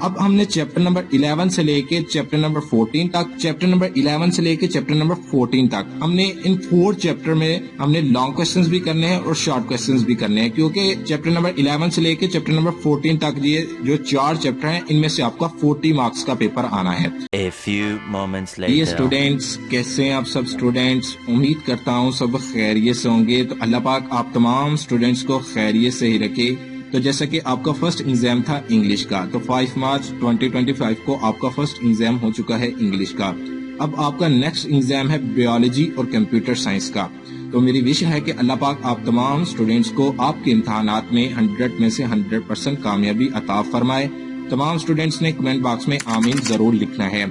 अब हमने chapter number 11 से लेके चैप्टर नंबर 14 तक, चैप्टर नंबर 11 से लेके चैप्टर नंबर 14 तक हमने इन 4 चैप्टर में हमने लॉन्ग क्वेश्चंस भी करने हैं और शॉर्ट क्वेश्चंस भी करने हैं, क्योंकि चैप्टर नंबर 11 से लेके चैप्टर नंबर 14 तक ये जो 4 चैप्टर हैं इनमें से आपका 40 मार्क्स का पेपर आना है। A few moments later. ये स्टूडेंट्स कैसे हैं आप सब स्टूडेंट्स? उम्मीद करता हूँ सब खैरियत से होंगे। तो अल्लाह पाक आप तमाम स्टूडेंट्स को खैरियत से ही रखे। तो जैसा कि आपका फर्स्ट एग्जाम था इंग्लिश का, तो 5 मार्च 2025 को आपका फर्स्ट एग्जाम हो चुका है इंग्लिश का। अब आपका नेक्स्ट एग्जाम है बायोलॉजी और कंप्यूटर साइंस का। तो मेरी विश है कि अल्लाह पाक आप तमाम स्टूडेंट्स को आपके इम्तिहानात में 100 में से 100% कामयाबी अता फरमाए। तमाम स्टूडेंट्स ने कमेंट बॉक्स में आमीन जरूर लिखना है।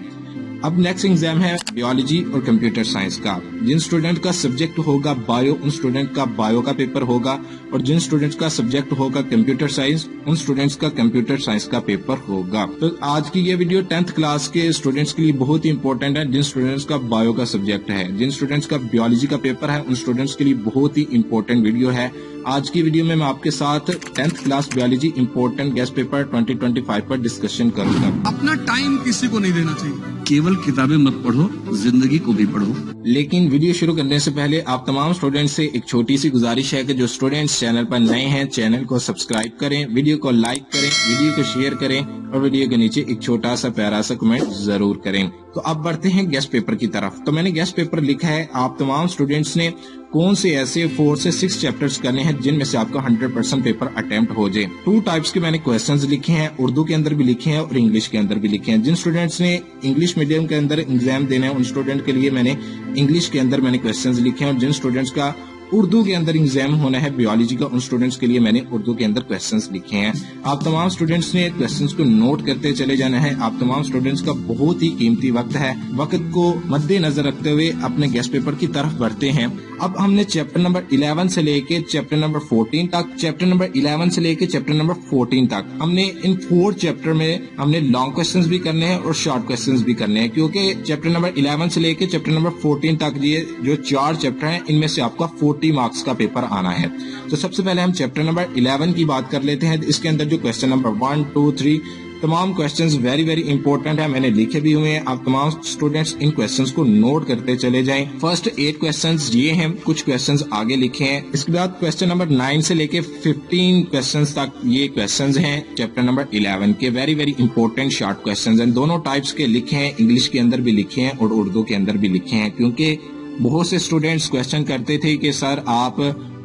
अब नेक्स्ट एग्जाम है बायोलॉजी और कंप्यूटर साइंस का। जिन स्टूडेंट का सब्जेक्ट होगा बायो, उन स्टूडेंट का बायो का पेपर होगा, और जिन स्टूडेंट्स का सब्जेक्ट होगा कंप्यूटर साइंस, उन स्टूडेंट्स का कंप्यूटर साइंस का पेपर होगा। तो आज की ये वीडियो 10th क्लास के स्टूडेंट्स के लिए बहुत ही इंपॉर्टेंट है। जिन स्टूडेंट्स का बायो का सब्जेक्ट है, जिन स्टूडेंट्स का बायोलॉजी का पेपर है, उन स्टूडेंट्स के लिए बहुत ही इंपॉर्टेंट वीडियो है। आज की वीडियो में मैं आपके साथ 10th class biology important guest paper 2025 पर डिस्कशन करूंगा। अपना टाइम किसी को नहीं देना चाहिए। केवल किताबें मत पढ़ो, जिंदगी को भी पढ़ो। लेकिन वीडियो शुरू करने से पहले आप तमाम स्टूडेंट्स से एक छोटी सी गुजारिश है कि जो स्टूडेंट्स चैनल पर नए हैं, चैनल को सब्सक्राइब करें, वीडियो को लाइक करें, वीडियो को शेयर करें और वीडियो के नीचे एक छोटा सा प्यारा सा कमेंट जरूर करें। तो अब बढ़ते हैं गेस्ट पेपर की तरफ। तो मैंने गेस्ट पेपर लिखा है, आप तमाम स्टूडेंट्स ने कौन से ऐसे 4 से 6 चैप्टर्स करने हैं जिनमें से आपका 100% पेपर अटेम्प्ट हो जाए। 2 टाइप्स के मैंने क्वेश्चंस लिखे हैं, उर्दू के अंदर भी लिखे हैं और इंग्लिश के अंदर भी लिखे हैं। जिन स्टूडेंट्स ने इंग्लिश मीडियम के अंदर एग्जाम देना है उन स्टूडेंट के लिए मैंने इंग्लिश के अंदर मैंने क्वेश्चंस लिखे हैं, और जिन स्टूडेंट्स का उर्दू के अंदर एग्जाम होना है बायोलॉजी का, उन स्टूडेंट्स के लिए मैंने उर्दू के अंदर क्वेश्चंस लिखे हैं। आप तमाम स्टूडेंट्स ने क्वेश्चंस को नोट करते चले जाना है। आप तमाम स्टूडेंट्स का बहुत ही कीमती वक्त है। वक्त को मद्देनजर रखते हुए अपने गेस्ट पेपर की तरफ बढ़ते हैं। अब हमने चैप्टर नंबर 11 से लेके चैप्टर नंबर 14 तक, चैप्टर नंबर 11 से लेके चैप्टर नंबर 14 तक हमने इन 4 चैप्टर में हमने लॉन्ग क्वेश्चंस भी करने हैं और शॉर्ट क्वेश्चंस भी करने हैं, क्योंकि चैप्टर नंबर 11 से लेके चैप्टर नंबर 14 तक ये जो 4 चैप्टर हैं इनमें से आपका 40 मार्क्स का पेपर आना है। तो सबसे पहले हम चैप्टर नंबर 11 की बात कर लेते हैं। इसके अंदर जो क्वेश्चन नंबर 1, 2, 3 तमाम क्वेश्चंस वेरी वेरी इंपॉर्टेंट है, मैंने लिखे भी हुए हैं। आप तमाम स्टूडेंट्स इन क्वेश्चंस को नोट करते चले जाएं। फर्स्ट 8 क्वेश्चंस ये हैं, कुछ क्वेश्चंस आगे लिखे हैं। इसके बाद क्वेश्चन नंबर 9 से लेके 15 क्वेश्चंस तक ये क्वेश्चंस हैं चैप्टर नंबर 11 के। Very very important short questions हैं। दोनों टाइप्स के लिखे हैं, इंग्लिश के अंदर भी लिखे हैं और उर्दू के अंदर भी लिखे हैं, क्योंकि बहुत से स्टूडेंट्स क्वेश्चन करते थे कि सर आप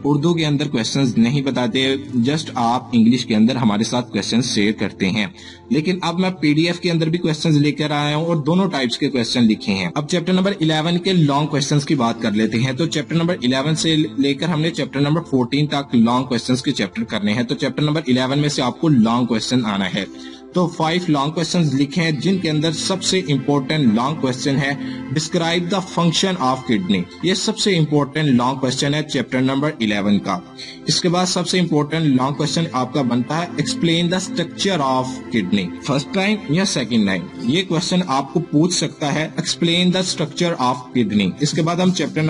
उर्दू के अंदर क्वेश्चंस नहीं बताते, जस्ट आप इंग्लिश के अंदर हमारे साथ क्वेश्चंस शेयर करते हैं। लेकिन अब मैं पीडीएफ के अंदर भी क्वेश्चंस लेकर आया हूं और दोनों टाइप्स के क्वेश्चन लिखे हैं। अब चैप्टर नंबर 11 के लॉन्ग क्वेश्चंस की बात कर लेते हैं। तो चैप्टर नंबर 11 से लेकर हमने चैप्टर नंबर 14 तक लॉन्ग क्वेश्चंस के चैप्टर करने हैं। तो चैप्टर नंबर 11 में से आपको लॉन्ग क्वेश्चन आना है। तो 5 लॉन्ग क्वेश्चंस लिखे हैं, जिनके अंदर सबसे इंपॉर्टेंट लॉन्ग क्वेश्चन है describe the function of kidney. ये सबसे इंपॉर्टेंट लॉन्ग क्वेश्चन है चैप्टर नंबर 11 का। इसके बाद सबसे इंपॉर्टेंट लॉन्ग क्वेश्चन आपका बनता है explain the structure of kidney. First time या सेकंड टाइम ये क्वेश्चन आपको पूछ सकता है, explain the structure of kidney. इसके बाद हम चैप्टर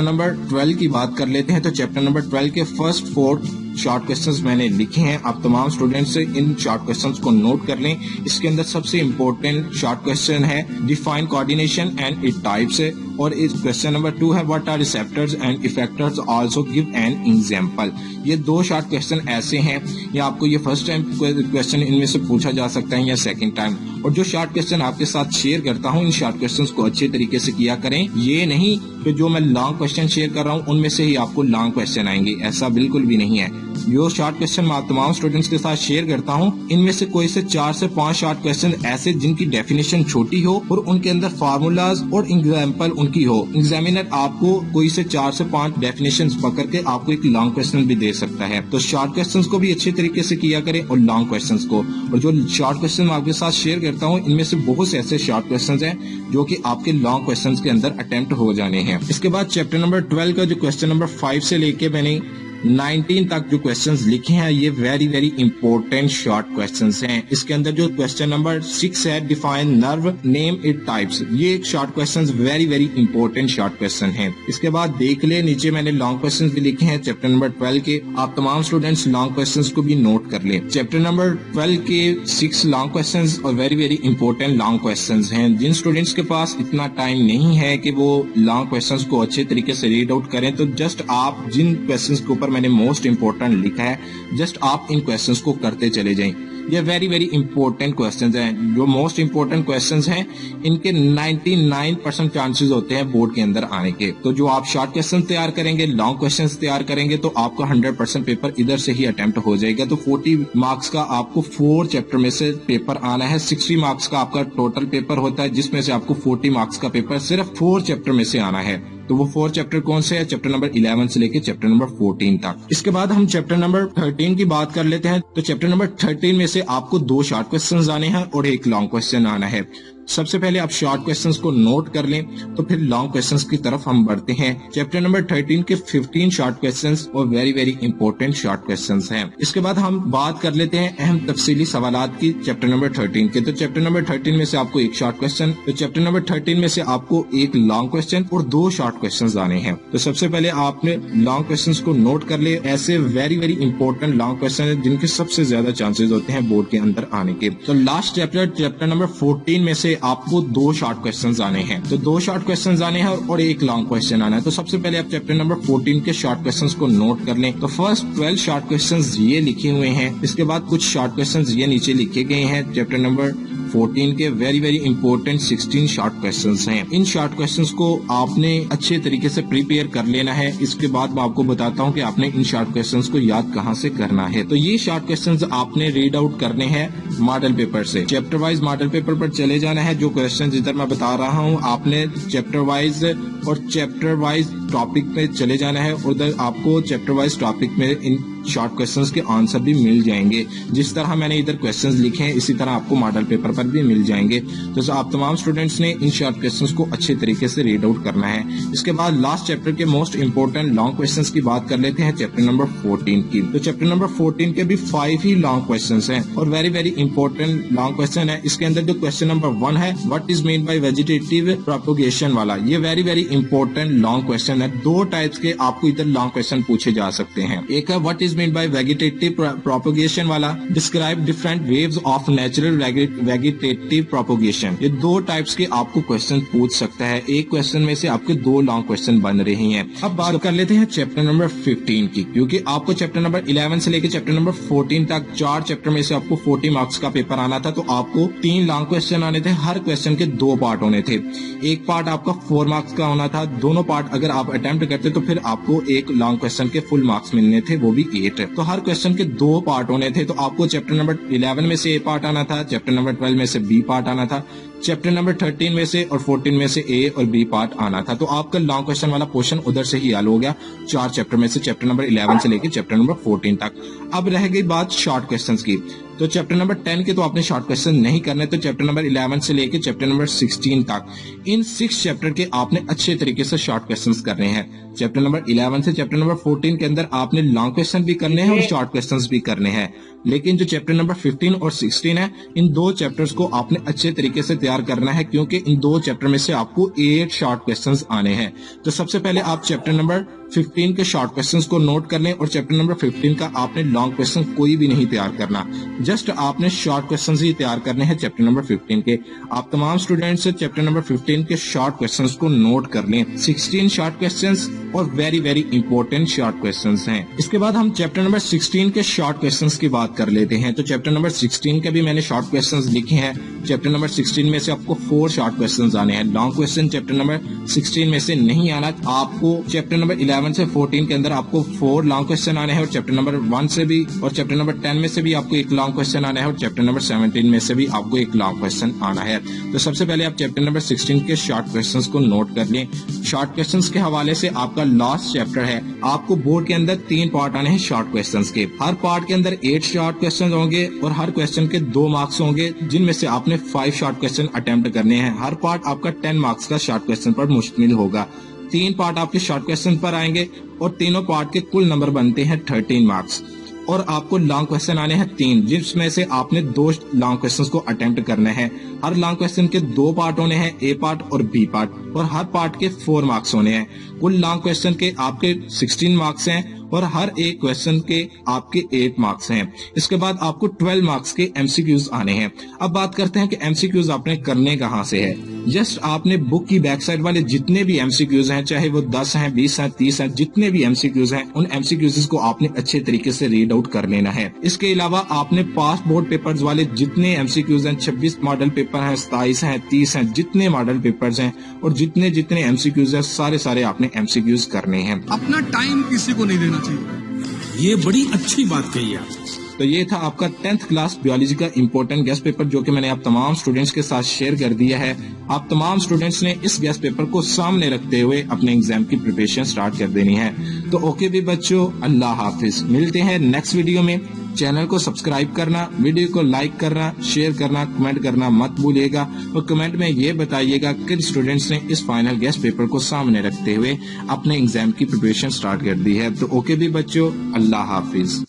नंबर 12 की बात कर लेते हैं। तो चैप्टर नंबर 12 के फर्स्ट 4 शॉर्ट क्वेश्चंस मैंने लिखे हैं। आप तमाम स्टूडेंट्स से इन शॉर्ट क्वेश्चंस को नोट कर लें। इसके अंदर सबसे इंपॉर्टेंट शॉर्ट क्वेश्चन है define coordination and it types, और इस क्वेश्चन नंबर 2 है what are receptors and effectors, also give an example. ये 2 शॉर्ट क्वेश्चन ऐसे हैं, या आपको ये फर्स्ट टाइम क्वेश्चन इनमें से पूछा जा सकता है या सेकंड टाइम। और जो शॉर्ट क्वेश्चन आपके साथ शेयर करता हूँ, इन शॉर्ट क्वेश्चंस को अच्छे तरीके से किया करें। ये नहीं कि जो मैं लॉन्ग क्वेश्चन शेयर कर रहा हूँ उनमें से ही आपको लॉन्ग क्वेश्चन आएंगे, ऐसा बिल्कुल भी नहीं है। जो शॉर्ट क्वेश्चन मैं तमाम स्टूडेंट्स के साथ शेयर करता हूँ, इनमें से कोई से 4 से 5 शॉर्ट क्वेश्चन ऐसे जिनकी डेफिनेशन छोटी हो और उनके अंदर फार्मूलाज और एग्जाम्पल उनकी हो। एग्जामिनर आपको कोई से 4 से 5 डेफिनेशन पकड़ के आपको एक लॉन्ग क्वेश्चन भी दे सकता है। तो शॉर्ट क्वेश्चन को भी अच्छे तरीके से किया करें और लॉन्ग क्वेश्चन को। और जो शॉर्ट क्वेश्चन मैं आपके साथ शेयर करता हूँ, इनमें से बहुत से ऐसे शॉर्ट क्वेश्चन हैं जो कि आपके लॉन्ग क्वेश्चन के अंदर अटेम्प्ट हो जाने हैं। इसके बाद चैप्टर नंबर 12 का जो क्वेश्चन नंबर 5 से लेके मैंने 19 तक जो क्वेश्चंस लिखे हैं ये very very important short questions हैं। इसके अंदर जो क्वेश्चन नंबर 6 है, define nerve, name it types, ये एक short questions very very important short question है। इसके बाद देख ले नीचे मैंने लॉन्ग क्वेश्चंस भी लिखे हैं चैप्टर नंबर 12 के। आप तमाम स्टूडेंट्स लॉन्ग क्वेश्चंस को भी नोट कर ले। चैप्टर नंबर 12 के 6 लॉन्ग क्वेश्चंस और very very important long questions हैं। जिन स्टूडेंट्स के पास इतना टाइम नहीं है कि वो लॉन्ग क्वेश्चंस को अच्छे तरीके से रीड आउट करें, तो जस्ट आप जिन क्वेश्चंस के ऊपर मैंने मोस्ट इंपॉर्टेंट लिखा है, जस्ट आप इन क्वेश्चंस को करते चले जाएं। ये वेरी वेरी इंपॉर्टेंट क्वेश्चंस हैं। जो मोस्ट इंपॉर्टेंट क्वेश्चंस हैं इनके 99% चांसेस होते हैं बोर्ड के अंदर आने के। तो जो आप शॉर्ट क्वेश्चन तैयार करेंगे, लॉन्ग क्वेश्चंस तैयार करेंगे, तो आपका 100% पेपर इधर से ही अटेम्प्ट हो जाएगा। तो 40 मार्क्स का आपको 4 चैप्टर में से पेपर आना है। 60 मार्क्स का आपका टोटल पेपर होता है, जिसमें से आपको 40 मार्क्स का पेपर सिर्फ 4 चैप्टर में से आना है। तो वो 4 चैप्टर कौन से है? चैप्टर नंबर 11 से लेके चैप्टर नंबर 14 तक। इसके बाद हम चैप्टर नंबर 13 की बात कर लेते हैं। तो चैप्टर नंबर 13 में से आपको 2 शॉर्ट क्वेश्चंस आने हैं और 1 लॉन्ग क्वेश्चन आना है। सबसे पहले आप शॉर्ट क्वेश्चंस को नोट कर लें, तो फिर लॉन्ग क्वेश्चंस की तरफ हम बढ़ते हैं। चैप्टर नंबर 13 के 15 शॉर्ट क्वेश्चंस और very very important short questions हैं। इसके बाद हम बात कर लेते हैं अहम तफसीली सवालात की चैप्टर नंबर 13 के। तो चैप्टर नंबर 13 में से आपको 1 शॉर्ट क्वेश्चन, तो चैप्टर नंबर 13 में से आपको 1 लॉन्ग क्वेश्चन और 2 शॉर्ट क्वेश्चन आने हैं। तो सबसे पहले आपने लॉन्ग क्वेश्चन को नोट कर ले। ऐसे very very important long question है जिनके सबसे ज्यादा चांसेस होते हैं बोर्ड के अंदर आने के। तो लास्ट चैप्टर नंबर 14 में से आपको 2 शॉर्ट क्वेश्चंस आने हैं। तो 2 शॉर्ट क्वेश्चंस आने हैं और 1 लॉन्ग क्वेश्चन आना है। तो सबसे पहले आप चैप्टर नंबर 14 के शॉर्ट क्वेश्चंस को नोट कर लें। तो फर्स्ट 12 शॉर्ट क्वेश्चंस ये लिखे हुए हैं। इसके बाद कुछ शॉर्ट क्वेश्चंस ये नीचे लिखे गए हैं। चैप्टर नंबर 14 के very very important 16 short questions हैं। इन शॉर्ट क्वेश्चंस को आपने अच्छे तरीके से प्रिपेयर कर लेना है। इसके बाद मैं आपको बताता हूं कि आपने इन शॉर्ट क्वेश्चंस को याद कहां से करना है। तो ये शॉर्ट क्वेश्चंस आपने रीड आउट करने हैं मॉडल पेपर से। चैप्टर वाइज मॉडल पेपर पर चले जाना है। जो क्वेश्चन इधर मैं बता रहा हूँ, आपने चैप्टर वाइज और चैप्टर वाइज टॉपिक पे चले जाना है। उधर आपको चैप्टर वाइज टॉपिक में इन शॉर्ट क्वेश्चंस के आंसर भी मिल जाएंगे। जिस तरह मैंने इधर क्वेश्चंस लिखे हैं, इसी तरह आपको मॉडल पेपर पर भी मिल जाएंगे। तो आप तमाम स्टूडेंट्स ने इन शॉर्ट क्वेश्चंस को अच्छे तरीके से रीड आउट करना है। इसके बाद लास्ट चैप्टर के मोस्ट इंपोर्टेंट लॉन्ग क्वेश्चंस की बात कर लेते हैं, चैप्टर नंबर 14 की। तो चैप्टर नंबर 14 के भी 5 ही लॉन्ग क्वेश्चंस हैं और very very important long question है। इसके अंदर जो क्वेश्चन नंबर 1 है, what is mean by vegetative propagation वाला, ये very very important long question है। 2 टाइप्स के आपको इधर लॉन्ग क्वेश्चन पूछे जा सकते हैं। एक है what is mean by vegetative propagation वाला, describe different waves of natural vegetative propagation. ये 2 टाइप्स के आपको क्वेश्चन पूछ सकता है। एक क्वेश्चन में से आपके 2 लॉन्ग क्वेश्चन बन रहे हैं। अब बात कर लेते हैं चैप्टर नंबर 15 की, क्योंकि आपको चैप्टर नंबर 11 से लेकर चैप्टर नंबर 14 तक 4 चैप्टर में से आपको 40 मार्क्स का पेपर आना था। तो आपको 3 लॉन्ग क्वेश्चन आने थे। हर क्वेश्चन के 2 पार्ट होने थे। एक पार्ट आपका 4 मार्क्स का होना था। दोनों पार्ट अगर आप अटेम्प्ट करते तो फिर आपको एक लॉन्ग क्वेश्चन के फुल मार्क्स मिलने थे, वो भी 8। तो हर क्वेश्चन के 2 पार्ट होने थे। तो आपको चैप्टर नंबर 11 में से ए पार्ट आना था, चैप्टर नंबर 12 में से बी पार्ट आना था, चैप्टर नंबर 13 में से और 14 में से ए और बी पार्ट आना था। तो आपका लॉन्ग क्वेश्चन वाला पोर्शन उधर से ही हल हो गया 4 चैप्टर में से, चैप्टर नंबर 11 से लेकर चैप्टर नंबर 14 तक। अब रह गई बात शॉर्ट क्वेश्चंस की। तो चैप्टर नंबर 10 के तो आपने शॉर्ट क्वेश्चन नहीं करने। तो चैप्टर नंबर 11 से लेकर चैप्टर नंबर 16 तक, इन 6 चैप्टर के आपने अच्छे तरीके से शॉर्ट क्वेश्चंस करने हैं। चैप्टर नंबर 11 से चैप्टर नंबर 14 के अंदर आपने लॉन्ग क्वेश्चन भी करने हैं और शॉर्ट क्वेश्चंस भी करने हैं। लेकिन जो चैप्टर नंबर 15 और 16 है, इन 2 चैप्टर्स को आपने अच्छे तरीके से तैयार करना है, क्योंकि इन 2 चैप्टर में से आपको 8 शॉर्ट क्वेश्चंस आने हैं। तो सबसे पहले आप चैप्टर नंबर 15 के शॉर्ट क्वेश्चंस को नोट कर लें और चैप्टर नंबर 15 का आपने लॉन्ग क्वेश्चन कोई भी नहीं तैयार करना, जस्ट आपने शॉर्ट क्वेश्चंस ही तैयार करने हैं चैप्टर नंबर 15 के। आप तमाम स्टूडेंट्स से चैप्टर नंबर 15 के शॉर्ट क्वेश्चंस को नोट कर लें। 16 शॉर्ट क्वेश्चंस और very very important short questions हैं। इसके बाद हम चैप्टर नंबर 16 के शॉर्ट क्वेश्चंस की बात कर लेते हैं। तो चैप्टर नंबर 16 के भी मैंने शॉर्ट क्वेश्चंस लिखे हैं। चैप्टर नंबर 16 में से आपको 4 शॉर्ट क्वेश्चंस आने हैं। लॉन्ग क्वेश्चन चैप्टर नंबर 16 में से नहीं आना। आपको चैप्टर नंबर 11 से 14 के अंदर आपको 4 लॉन्ग क्वेश्चन आने हैं और चैप्टर नंबर 1 से भी और चैप्टर नंबर 10 में से भी आपको 1 लॉन्ग क्वेश्चन आना है और चैप्टर नंबर 17 में से भी आपको 1 लॉन्ग क्वेश्चन आना है। तो सबसे पहले आप चैप्टर नंबर 16 के शॉर्ट क्वेश्चंस को नोट कर लें। शॉर्ट क्वेश्चंस के हवाले से आपका लास्ट चैप्टर है। आपको बोर्ड के अंदर 3 पार्ट आने हैं शॉर्ट क्वेश्चंस के। हर पार्ट के अंदर 8 शॉर्ट क्वेश्चन होंगे और हर क्वेश्चन के 2 मार्क्स होंगे, जिनमें से आपने 5 शॉर्ट क्वेश्चन अटेम्प्ट करने हैं। हर पार्ट आपका 10 मार्क्स का शॉर्ट क्वेश्चन पर मुश्तमिल होगा। 3 पार्ट आपके शॉर्ट क्वेश्चन पर आएंगे और तीनों पार्ट के कुल नंबर बनते हैं 13 मार्क्स। और आपको लॉन्ग क्वेश्चन आने हैं 3, जिसमें से आपने 2 लॉन्ग क्वेश्चंस को अटेम्प्ट करने हैं। हर लॉन्ग क्वेश्चन के 2 पार्ट होने हैं, ए पार्ट और बी पार्ट, और हर पार्ट के 4 मार्क्स होने हैं। कुल लॉन्ग क्वेश्चन के आपके 16 मार्क्स हैं और हर एक क्वेश्चन के आपके 8 मार्क्स हैं। इसके बाद आपको 12 मार्क्स के एमसीक्यूज आने हैं। अब बात करते हैं कि एमसीक्यूज आपने करने कहाँ से है। जस्ट आपने बुक की बैक साइड वाले जितने भी एमसीक्यूज हैं, चाहे वो 10 हैं, 20 हैं, 30 हैं, जितने भी एमसीक्यूज हैं, उन एमसीक्यूज को आपने अच्छे तरीके से रीड आउट कर लेना है। इसके अलावा आपने पास्ट बोर्ड पेपर्स वाले जितने एमसीक्यूज हैं, 26 मॉडल पेपर हैं, 27 हैं, 30 हैं, जितने मॉडल पेपर्स हैं और जितने जितने एमसीक्यूज हैं, सारे आपने एमसीक्यूज करने हैं। अपना टाइम किसी को नहीं देना चाहिए। ये बड़ी अच्छी बात कही आप। तो ये था आपका 10th क्लास बायोलॉजी का इम्पोर्टेंट गेस्ट पेपर, जो कि मैंने आप तमाम स्टूडेंट्स के साथ शेयर कर दिया है। आप तमाम स्टूडेंट्स ने इस गेस्ट पेपर को सामने रखते हुए अपने एग्जाम की प्रिपरेशन स्टार्ट कर देनी है। तो ओके भी बच्चों, अल्लाह हाफिज। मिलते हैं नेक्स्ट वीडियो में। चैनल को सब्सक्राइब करना, वीडियो को लाइक करना, शेयर करना, कमेंट करना मत भूलिएगा और कमेंट में ये बताइएगा किन स्टूडेंट्स ने इस फाइनल गेस्ट पेपर को सामने रखते हुए अपने एग्जाम की प्रिपरेशन स्टार्ट कर दी है। तो ओके भी बच्चों, अल्लाह हाफिज।